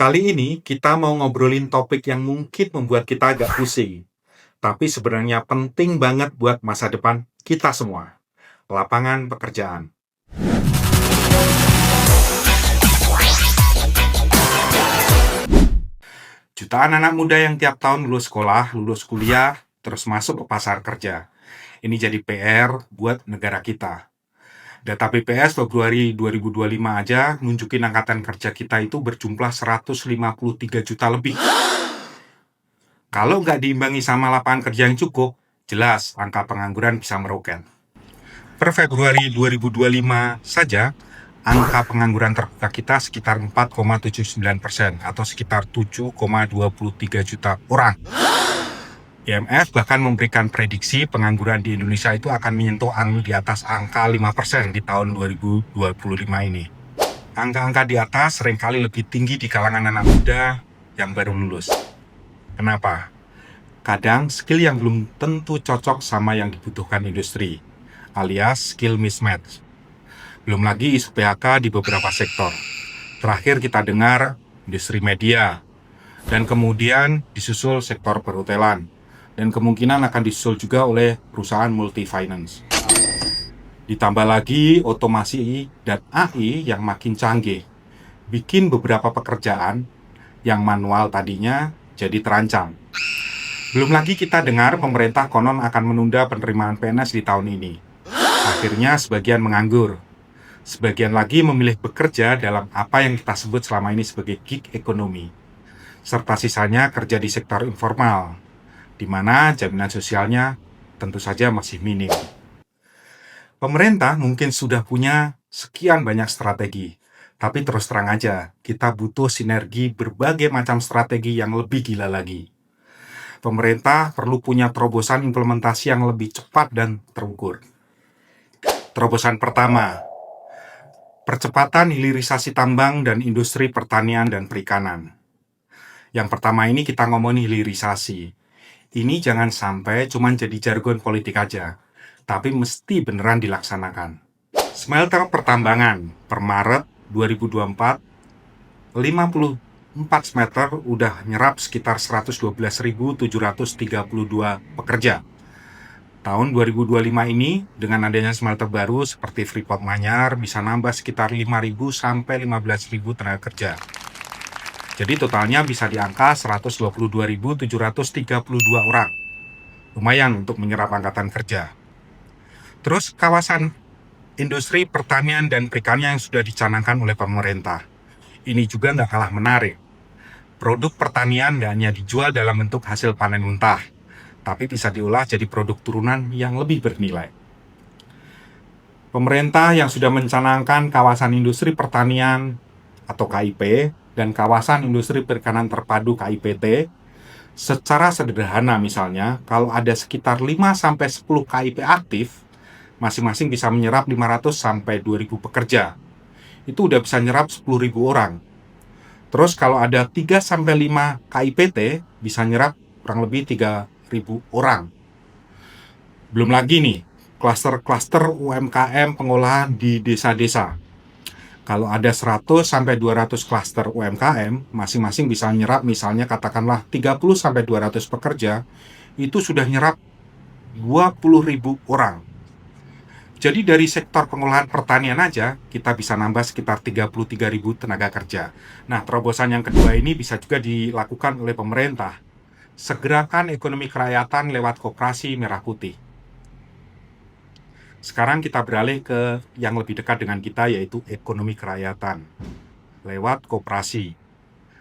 Kali ini kita mau ngobrolin topik yang mungkin membuat kita agak pusing, tapi sebenarnya penting banget buat masa depan kita semua. Lapangan pekerjaan. Jutaan anak muda yang tiap tahun lulus sekolah, lulus kuliah, terus masuk ke pasar kerja. Ini jadi PR buat negara kita. Data BPS Februari 2025 aja nunjukin angkatan kerja kita itu berjumlah 153 juta lebih. Kalau nggak diimbangi sama lapangan kerja yang cukup, jelas angka pengangguran bisa meroket. Per Februari 2025 saja, angka pengangguran terbuka kita sekitar 4,79% atau sekitar 7,23 juta orang. IMF bahkan memberikan prediksi pengangguran di Indonesia itu akan menyentuh di atas angka 5% di tahun 2025 ini. Angka-angka di atas seringkali lebih tinggi di kalangan anak muda yang baru lulus. Kenapa? Kadang skill yang belum tentu cocok sama yang dibutuhkan industri, alias skill mismatch. Belum lagi isu PHK di beberapa sektor. Terakhir kita dengar industri media, dan kemudian disusul sektor perhotelan, dan kemungkinan akan disusul juga oleh perusahaan multi-finance. Ditambah lagi otomasi dan AI yang makin canggih, bikin beberapa pekerjaan yang manual tadinya jadi terancam. Belum lagi kita dengar pemerintah konon akan menunda penerimaan PNS di tahun ini. Akhirnya sebagian menganggur. Sebagian lagi memilih bekerja dalam apa yang kita sebut selama ini sebagai gig economy. Serta sisanya kerja di sektor informal, di mana jaminan sosialnya tentu saja masih minim. Pemerintah mungkin sudah punya sekian banyak strategi, tapi terus terang aja, kita butuh sinergi berbagai macam strategi yang lebih gila lagi. Pemerintah perlu punya terobosan implementasi yang lebih cepat dan terukur. Terobosan pertama, percepatan hilirisasi tambang dan industri pertanian dan perikanan. Yang pertama ini kita ngomongin hilirisasi. Ini jangan sampai cuma jadi jargon politik aja, tapi mesti beneran dilaksanakan. Smelter pertambangan per Maret 2024, 54 smelter udah nyerap sekitar 112.732 pekerja. Tahun 2025 ini, dengan adanya smelter baru seperti Freeport Manyar, bisa nambah sekitar 5.000 sampai 15.000 tenaga kerja. Jadi totalnya bisa di angka 122.732 orang. Lumayan untuk menyerap angkatan kerja. Terus kawasan industri pertanian dan perikanan yang sudah dicanangkan oleh pemerintah. Ini juga nggak kalah menarik. Produk pertanian nggak hanya dijual dalam bentuk hasil panen mentah, tapi bisa diolah jadi produk turunan yang lebih bernilai. Pemerintah yang sudah mencanangkan kawasan industri pertanian atau KIP dan kawasan industri perikanan terpadu KIPT, secara sederhana misalnya, kalau ada sekitar 5-10 KIP aktif, masing-masing bisa menyerap 500-2.000 pekerja. Itu udah bisa nyerap 10.000 orang. Terus kalau ada 3-5 KIPT, bisa nyerap kurang lebih 3.000 orang. Belum lagi nih, klaster-klaster UMKM pengolahan di desa-desa. Kalau ada 100-200 klaster UMKM, masing-masing bisa nyerap misalnya katakanlah 30-200 pekerja, itu sudah nyerap 20.000 orang. Jadi dari sektor pengolahan pertanian aja, kita bisa nambah sekitar 33.000 tenaga kerja. Nah, terobosan yang kedua ini bisa juga dilakukan oleh pemerintah. Segerakan ekonomi kerakyatan lewat koperasi merah putih. Sekarang kita beralih ke yang lebih dekat dengan kita, yaitu ekonomi kerakyatan lewat koperasi.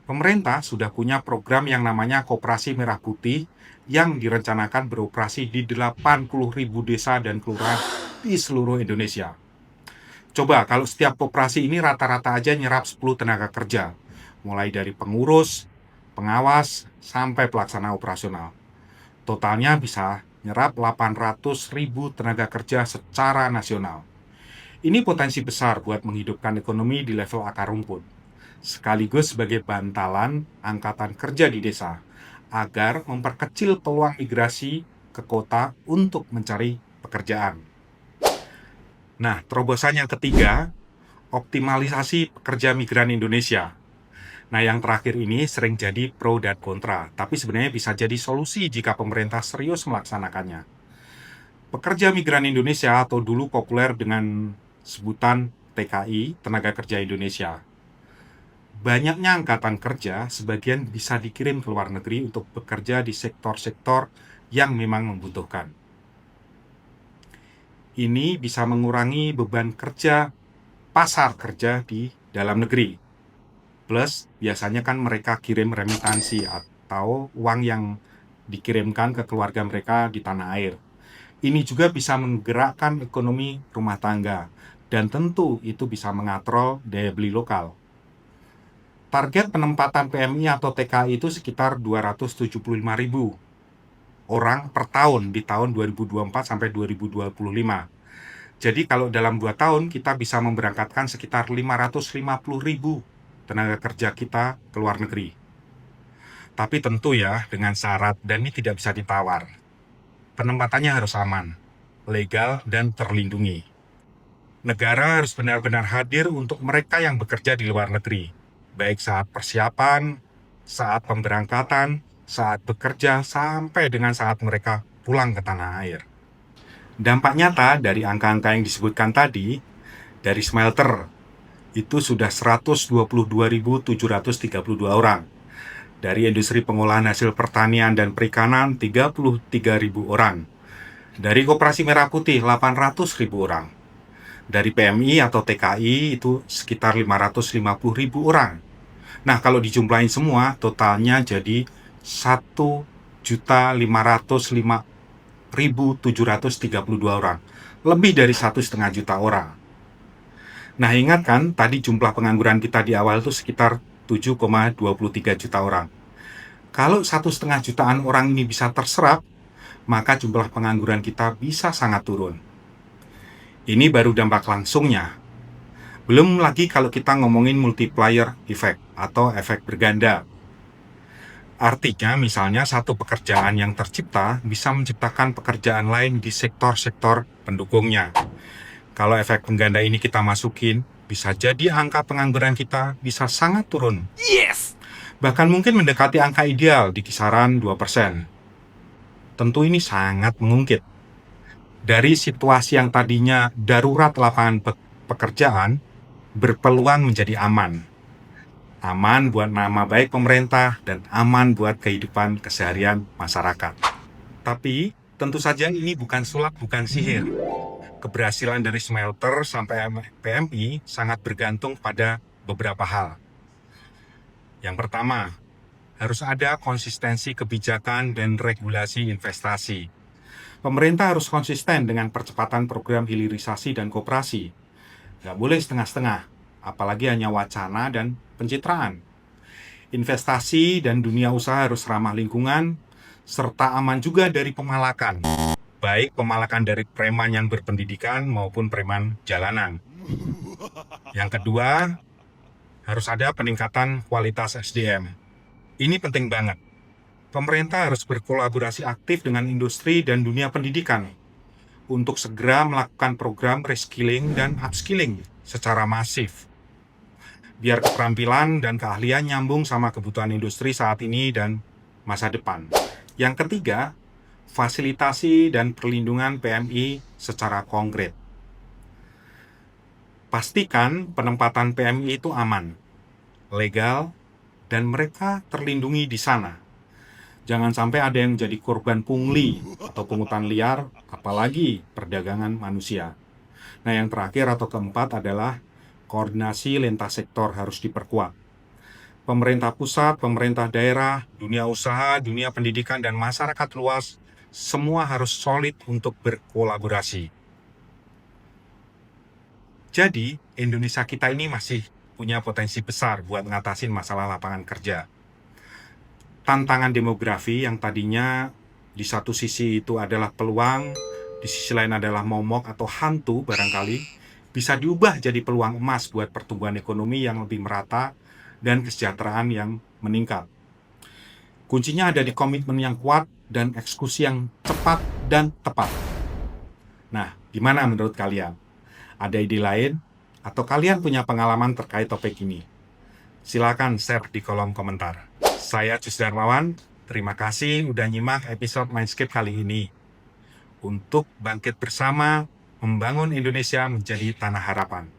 Pemerintah sudah punya program yang namanya Koperasi Merah Putih yang direncanakan beroperasi di 80.000 desa dan kelurahan di seluruh Indonesia. Coba kalau setiap koperasi ini rata-rata aja nyerap 10 tenaga kerja, mulai dari pengurus, pengawas, sampai pelaksana operasional. Totalnya bisa nyerap 800.000 tenaga kerja secara nasional. Ini potensi besar buat menghidupkan ekonomi di level akar rumput, sekaligus sebagai bantalan angkatan kerja di desa, agar memperkecil peluang migrasi ke kota untuk mencari pekerjaan. Nah, terobosan yang ketiga, optimalisasi pekerja migran Indonesia. Nah, yang terakhir ini sering jadi pro dan kontra, tapi sebenarnya bisa jadi solusi jika pemerintah serius melaksanakannya. Pekerja migran Indonesia atau dulu populer dengan sebutan TKI, Tenaga Kerja Indonesia. Banyaknya angkatan kerja, sebagian bisa dikirim ke luar negeri untuk bekerja di sektor-sektor yang memang membutuhkan. Ini bisa mengurangi beban kerja pasar kerja di dalam negeri. Plus, biasanya kan mereka kirim remitansi atau uang yang dikirimkan ke keluarga mereka di tanah air. Ini juga bisa menggerakkan ekonomi rumah tangga, dan tentu itu bisa mengatrol daya beli lokal. Target penempatan PMI atau TKI itu sekitar 275.000 orang per tahun di tahun 2024 sampai 2025. Jadi kalau dalam 2 tahun kita bisa memberangkatkan sekitar 550.000 tenaga kerja kita ke luar negeri. Tapi tentu ya dengan syarat, dan ini tidak bisa ditawar. Penempatannya harus aman, legal, dan terlindungi. Negara harus benar-benar hadir untuk mereka yang bekerja di luar negeri, baik saat persiapan, saat pemberangkatan, saat bekerja, sampai dengan saat mereka pulang ke tanah air. Dampak nyata dari angka-angka yang disebutkan tadi, dari smelter, itu sudah 122.732 orang. Dari industri pengolahan hasil pertanian dan perikanan, 33.000 orang. Dari Koperasi Merah Putih, 800.000 orang. Dari PMI atau TKI itu sekitar 550.000 orang. Nah, kalau dijumlahin semua, totalnya jadi 1.505.732 orang. Lebih dari 1,5 juta orang. Nah, ingat kan tadi jumlah pengangguran kita di awal itu sekitar 7,23 juta orang. Kalau 1,5 jutaan orang ini bisa terserap, maka jumlah pengangguran kita bisa sangat turun. Ini baru dampak langsungnya. Belum lagi kalau kita ngomongin multiplier effect atau efek berganda. Artinya misalnya satu pekerjaan yang tercipta bisa menciptakan pekerjaan lain di sektor-sektor pendukungnya. Kalau efek pengganda ini kita masukin, bisa jadi angka pengangguran kita bisa sangat turun. Yes! Bahkan mungkin mendekati angka ideal di kisaran 2%. Tentu ini sangat mengungkit. Dari situasi yang tadinya darurat lapangan pekerjaan, berpeluang menjadi aman. Aman buat nama baik pemerintah dan aman buat kehidupan keseharian masyarakat. Tapi tentu saja ini bukan sulap, bukan sihir. Keberhasilan dari smelter sampai PMI sangat bergantung pada beberapa hal. Yang pertama, harus ada konsistensi kebijakan dan regulasi investasi. Pemerintah harus konsisten dengan percepatan program hilirisasi dan koperasi. Nggak boleh setengah-setengah, apalagi hanya wacana dan pencitraan. Investasi dan dunia usaha harus ramah lingkungan, serta aman juga dari pemalakan. Baik pemalakan dari preman yang berpendidikan maupun preman jalanan. Yang kedua, harus ada peningkatan kualitas SDM. Ini penting banget. Pemerintah harus berkolaborasi aktif dengan industri dan dunia pendidikan untuk segera melakukan program reskilling dan upskilling secara masif. Biar keterampilan dan keahlian nyambung sama kebutuhan industri saat ini dan masa depan. Yang ketiga, fasilitasi dan perlindungan PMI secara konkret. Pastikan penempatan PMI itu aman, legal, dan mereka terlindungi di sana. Jangan sampai ada yang jadi korban pungli atau pungutan liar, apalagi perdagangan manusia. Nah, yang terakhir atau keempat adalah koordinasi lintas sektor harus diperkuat. Pemerintah pusat, pemerintah daerah, dunia usaha, dunia pendidikan, dan masyarakat luas, semua harus solid untuk berkolaborasi. Jadi, Indonesia kita ini masih punya potensi besar buat ngatasin masalah lapangan kerja. Tantangan demografi yang tadinya di satu sisi itu adalah peluang, di sisi lain adalah momok atau hantu barangkali, bisa diubah jadi peluang emas buat pertumbuhan ekonomi yang lebih merata dan kesejahteraan yang meningkat. Kuncinya ada di komitmen yang kuat dan eksekusi yang cepat dan tepat. Nah, gimana menurut kalian? Ada ide lain? Atau kalian punya pengalaman terkait topik ini? Silakan share di kolom komentar. Saya Jus Darmawan, terima kasih udah nyimak episode Mindscape kali ini. Untuk bangkit bersama, membangun Indonesia menjadi tanah harapan.